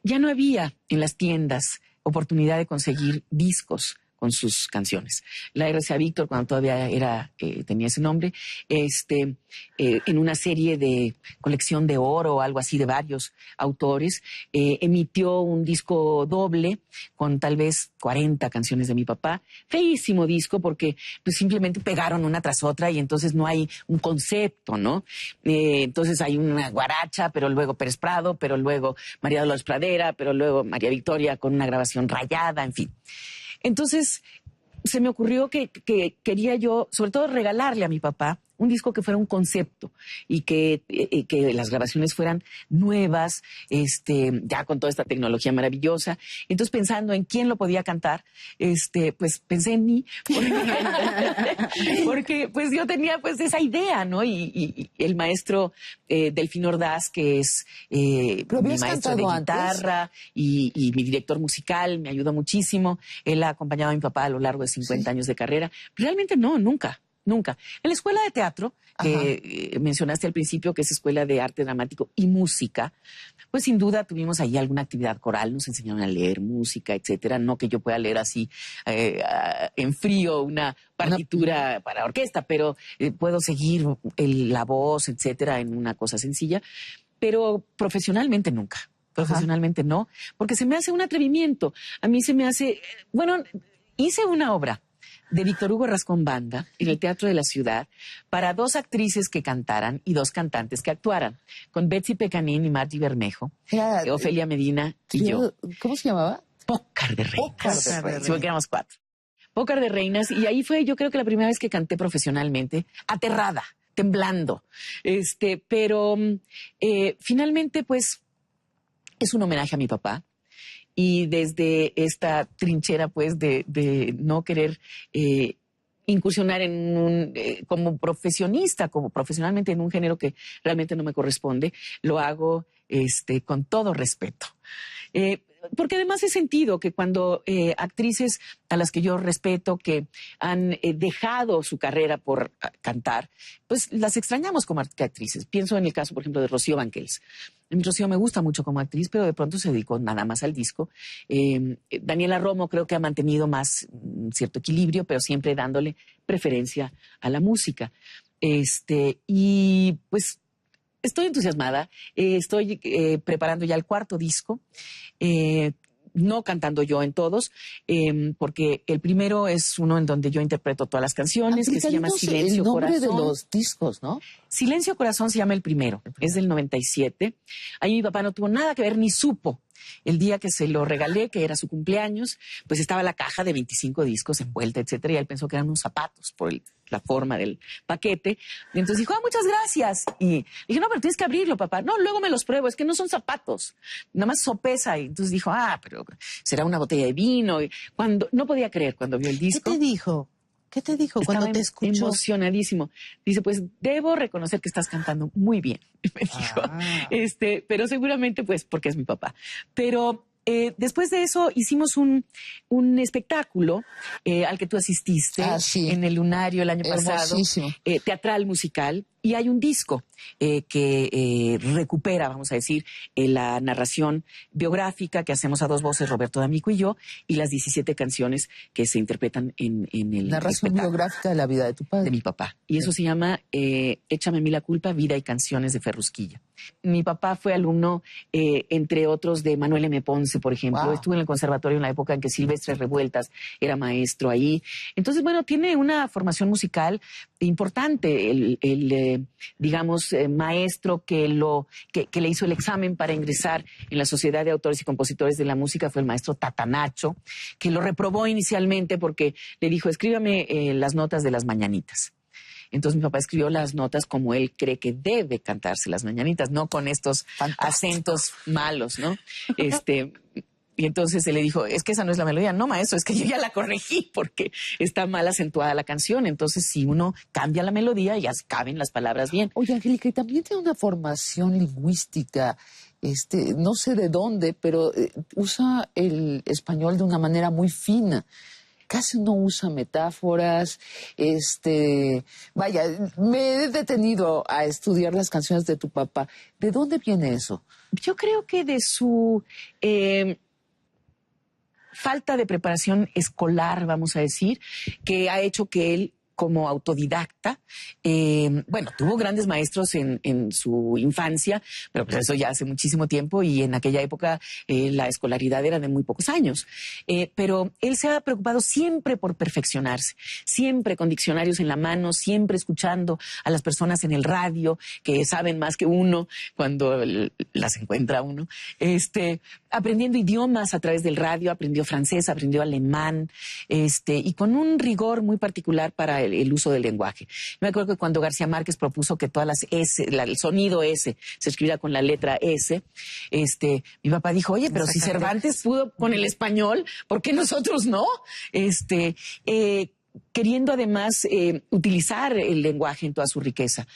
Ya no había en las tiendas oportunidad de conseguir discos con sus canciones. La RCA Víctor, cuando todavía tenía ese nombre, en una serie de colección de oro o algo así de varios autores, emitió un disco doble con tal vez 40 canciones de mi papá. Feísimo disco porque pues, simplemente pegaron una tras otra y entonces no hay un concepto, ¿no? Entonces hay una guaracha, pero luego Pérez Prado, pero luego María Dolores Pradera, pero luego María Victoria con una grabación rayada, en fin. Entonces, se me ocurrió que quería yo, sobre todo, regalarle a mi papá un disco que fuera un concepto y que las grabaciones fueran nuevas, ya con toda esta tecnología maravillosa. Entonces, pensando en quién lo podía cantar, pues pensé en mí, porque pues yo tenía pues esa idea, ¿no? Y el maestro Delfín Ordaz, que es mi maestro de guitarra y mi director musical, me ayudó muchísimo. Él ha acompañado a mi papá a lo largo de 50 años de carrera. Realmente no, nunca. nunca. En la escuela de teatro, que mencionaste al principio, que es escuela de arte dramático y música, pues sin duda tuvimos ahí alguna actividad coral, nos enseñaron a leer música, etcétera. No que yo pueda leer así en frío una partitura para orquesta, pero puedo seguir la voz, etcétera, en una cosa sencilla. Pero profesionalmente nunca. Profesionalmente no, porque se me hace un atrevimiento. A mí se me hace... Bueno, hice una obra de Víctor Hugo Rascón Banda en el Teatro de la Ciudad para 2 actrices que cantaran y 2 cantantes que actuaran, con Betsy Pecanín y Margie Bermejo, Ofelia Medina y yo. ¿Cómo se llamaba? Pócar de Reinas. Pócar de Reinas. Sí, porque éramos 4. Pócar de Reinas, y ahí fue yo creo que la primera vez que canté profesionalmente, aterrada, temblando. Pero finalmente pues es un homenaje a mi papá. Y desde esta trinchera, pues, de no querer incursionar en como profesionista, como profesionalmente en un género que realmente no me corresponde, lo hago con todo respeto. Porque además he sentido que cuando actrices a las que yo respeto, que han dejado su carrera por cantar, pues las extrañamos como actrices. Pienso en el caso, por ejemplo, de Rocío Banquels. Rocío me gusta mucho como actriz, pero de pronto se dedicó nada más al disco. Daniela Romo creo que ha mantenido más cierto equilibrio, pero siempre dándole preferencia a la música. Y pues estoy entusiasmada. Estoy preparando ya el 4º disco. No cantando yo en todos, porque el primero es uno en donde yo interpreto todas las canciones, que se llama Silencio Corazón. El nombre de los discos, ¿no? Silencio Corazón se llama el primero, es del 97. Ahí mi papá no tuvo nada que ver ni supo. El día que se lo regalé, que era su cumpleaños, pues estaba la caja de 25 discos envuelta, etcétera, y él pensó que eran unos zapatos por la forma del paquete. Y entonces dijo, muchas gracias. Y dije, no, pero tienes que abrirlo, papá. No, luego me los pruebo, es que no son zapatos. Nada más sopesa. Y entonces dijo, pero será una botella de vino. Y no podía creer cuando vio el disco. ¿Qué te dijo? ¿Qué te dijo cuando te escuchó? Emocionadísimo. Dice, pues debo reconocer que estás cantando muy bien. Me dijo, pero seguramente pues porque es mi papá. Pero después de eso hicimos un espectáculo al que tú asististe en el Lunario el año pasado, teatral musical, y hay un disco que recupera, vamos a decir, la narración biográfica que hacemos a 2 voces, Roberto D'Amico y yo, y las 17 canciones que se interpretan en el narración biográfica de la vida de tu padre. De mi papá. Y eso se llama Échame a mí la culpa, vida y canciones de Ferrusquilla. Mi papá fue alumno, entre otros, de Manuel M. Ponce, por ejemplo. Wow. Estuvo en el conservatorio en la época en que Silvestre Revueltas era maestro ahí. Entonces, bueno, tiene una formación musical importante. Digamos, maestro que le hizo el examen para ingresar en la Sociedad de Autores y Compositores de la Música fue el maestro Tatanacho, que lo reprobó inicialmente porque le dijo, escríbame las notas de las mañanitas. Entonces mi papá escribió las notas como él cree que debe cantarse las mañanitas, no con estos acentos malos, ¿no? Y entonces él le dijo, es que esa no es la melodía. No, maestro, es que yo ya la corregí porque está mal acentuada la canción. Entonces, si uno cambia la melodía, ya caben las palabras bien. Oye, Angélica, y también tiene una formación lingüística, no sé de dónde, pero usa el español de una manera muy fina. Casi no usa metáforas. Vaya, me he detenido a estudiar las canciones de tu papá. ¿De dónde viene eso? Yo creo que de su falta de preparación escolar, vamos a decir, que ha hecho que él, como autodidacta, tuvo grandes maestros en su infancia, pero pues eso ya hace muchísimo tiempo y en aquella época la escolaridad era de muy pocos años. Pero él se ha preocupado siempre por perfeccionarse, siempre con diccionarios en la mano, siempre escuchando a las personas en el radio que saben más que uno cuando las encuentra uno, aprendiendo idiomas a través del radio, aprendió francés, aprendió alemán, y con un rigor muy particular para el uso del lenguaje. Me acuerdo que cuando García Márquez propuso que todas las S, el sonido S se escribiera con la letra S, mi papá dijo, oye, pero si Cervantes pudo con el español, ¿por qué nosotros no? Queriendo además utilizar el lenguaje en toda su riqueza.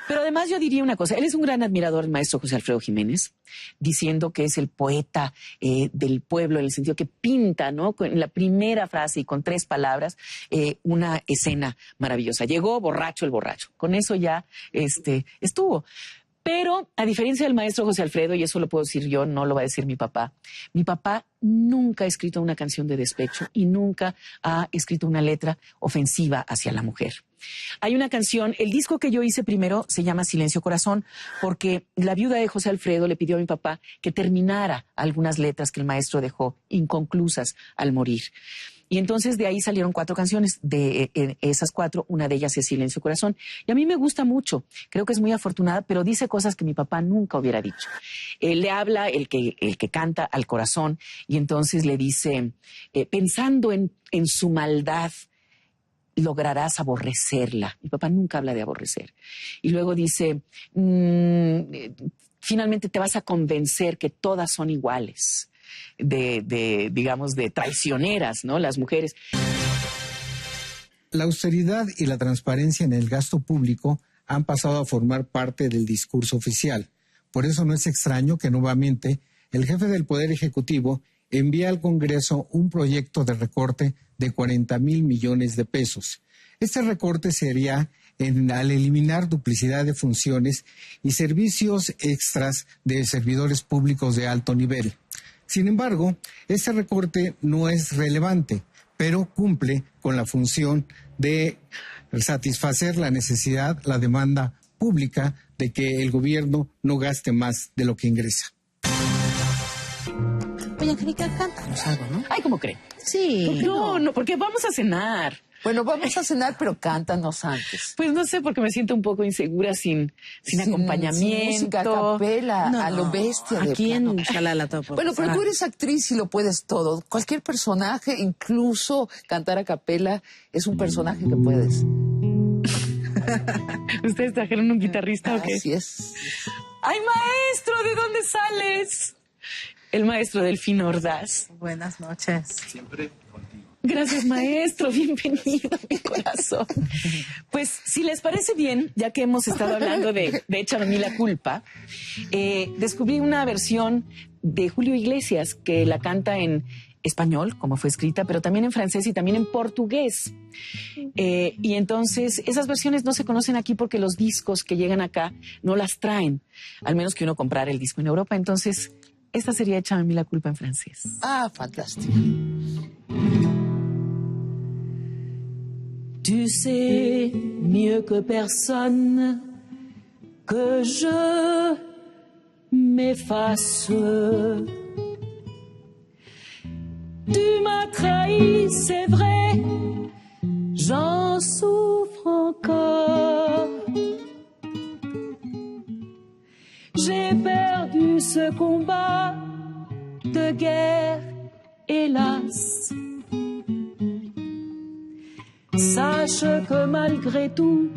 Pero además yo diría una cosa, él es un gran admirador del maestro José Alfredo Jiménez, diciendo que es el poeta del pueblo, en el sentido que pinta, ¿no? En la primera frase y con 3 palabras, una escena maravillosa. Llegó borracho el borracho. Con eso ya estuvo. Pero, a diferencia del maestro José Alfredo, y eso lo puedo decir yo, no lo va a decir mi papá nunca ha escrito una canción de despecho y nunca ha escrito una letra ofensiva hacia la mujer. Hay una canción, el disco que yo hice primero se llama Silencio Corazón, porque la viuda de José Alfredo le pidió a mi papá que terminara algunas letras que el maestro dejó inconclusas al morir. Y entonces de ahí salieron 4 canciones. De esas 4, una de ellas es Silencio Corazón. Y a mí me gusta mucho. Creo que es muy afortunada, pero dice cosas que mi papá nunca hubiera dicho. Le habla el que canta al corazón y entonces le dice, pensando en su maldad, lograrás aborrecerla. Mi papá nunca habla de aborrecer. Y luego dice, finalmente te vas a convencer que todas son iguales. Digamos, de traicioneras, ¿no? Las mujeres. La austeridad y la transparencia en el gasto público han pasado a formar parte del discurso oficial. Por eso no es extraño que nuevamente el jefe del Poder Ejecutivo envíe al Congreso un proyecto de recorte de 40,000 millones de pesos. Este recorte se haría al eliminar duplicidad de funciones y servicios extras de servidores públicos de alto nivel. Sin embargo, este recorte no es relevante, pero cumple con la función de satisfacer la necesidad, la demanda pública de que el gobierno no gaste más de lo que ingresa. Oye, Angélica, cántanos algo, ¿no? Ay, ¿cómo creen? Sí. No, porque vamos a cenar. Bueno, vamos a cenar, pero cántanos antes. Pues no sé, porque me siento un poco insegura sin acompañamiento. Sin música, a capela, a lo bestia. Aquí en Shalala todo. Bueno, pero tú eres actriz y lo puedes todo. Cualquier personaje, incluso cantar a capela, es un personaje que puedes. ¿Ustedes trajeron un guitarrista o qué? Así es. ¡Ay, maestro! ¿De dónde sales? El maestro Delfín Ordaz. Buenas noches. Siempre contigo. Gracias, maestro. Bienvenido a mi corazón. Pues, si les parece bien, ya que hemos estado hablando de Échame a mí la culpa, descubrí una versión de Julio Iglesias que la canta en español, como fue escrita, pero también en francés y también en portugués. Y entonces, esas versiones no se conocen aquí porque los discos que llegan acá no las traen, al menos que uno comprara el disco en Europa. Entonces, esta sería Échame a mí la culpa en francés. Ah, fantástico. Tu sais mieux que personne que je m'efface. Tu m'as trahi, c'est vrai, j'en souffre encore. J'ai perdu ce combat de guerre, hélas. Sache que malgré tout,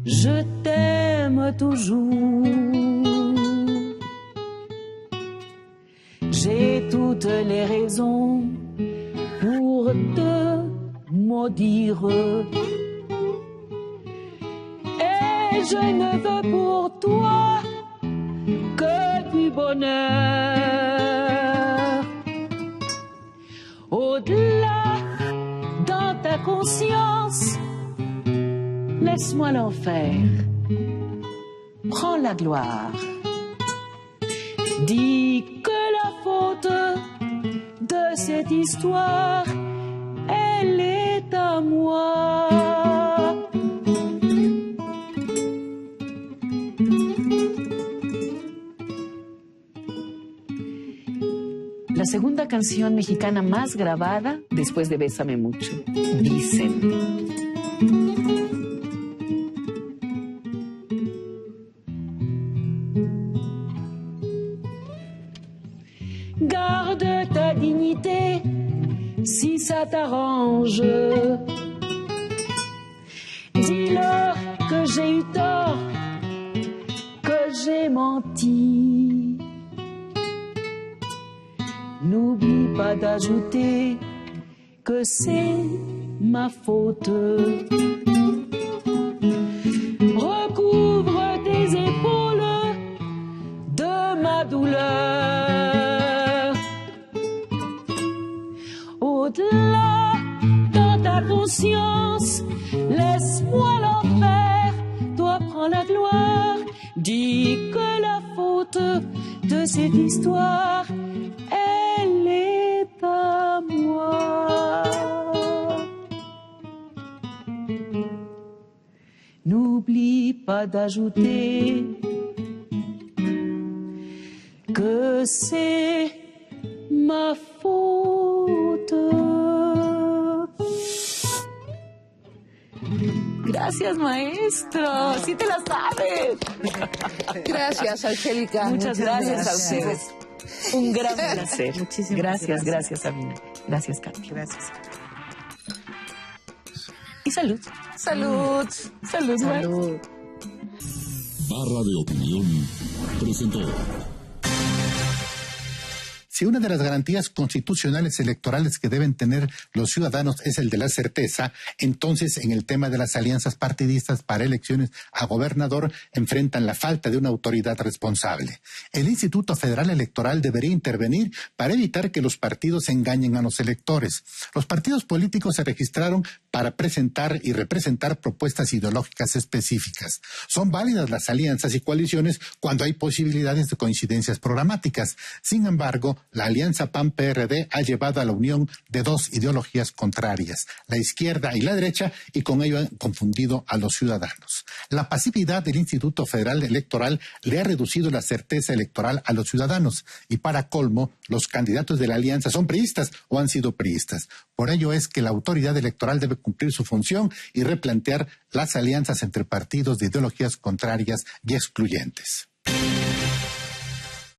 je t'aime toujours. J'ai toutes les raisons pour te maudire. Et je ne veux pour toi que du bonheur. Au-delà, dans ta conscience, laisse-moi l'enfer. Prends la gloire. Dis que la faute de cette histoire, elle est à moi. La segunda canción mexicana más grabada después de Bésame Mucho, dicen. Garde ta dignité si ça t'arrange. Dis-leur que j'ai eu tort, que j'ai menti. N'oublie pas d'ajouter que c'est ma faute. Recours conscience, laisse-moi l'enfer, toi prends la gloire, dis que la faute de cette histoire, elle est à moi. N'oublie pas d'ajouter que c'est ma faute. Gracias, maestro. Sí te la sabes. Gracias, Angélica. Muchas gracias a ustedes. Un gran placer. Muchísimas gracias. Gracias, Sabina. Gracias, Katy. Gracias. Y salud. Salud. Salud, güey. Salud. Barra de Opinión presentó. Si una de las garantías constitucionales electorales que deben tener los ciudadanos es el de la certeza, entonces en el tema de las alianzas partidistas para elecciones a gobernador enfrentan la falta de una autoridad responsable. El Instituto Federal Electoral debería intervenir para evitar que los partidos engañen a los electores. Los partidos políticos se registraron para presentar y representar propuestas ideológicas específicas. Son válidas las alianzas y coaliciones cuando hay posibilidades de coincidencias programáticas. Sin embargo, la alianza PAN-PRD ha llevado a la unión de dos ideologías contrarias, la izquierda y la derecha, y con ello han confundido a los ciudadanos. La pasividad del Instituto Federal Electoral le ha reducido la certeza electoral a los ciudadanos, y para colmo, los candidatos de la alianza son priistas o han sido priistas. Por ello es que la autoridad electoral debe cumplir su función y replantear las alianzas entre partidos de ideologías contrarias y excluyentes.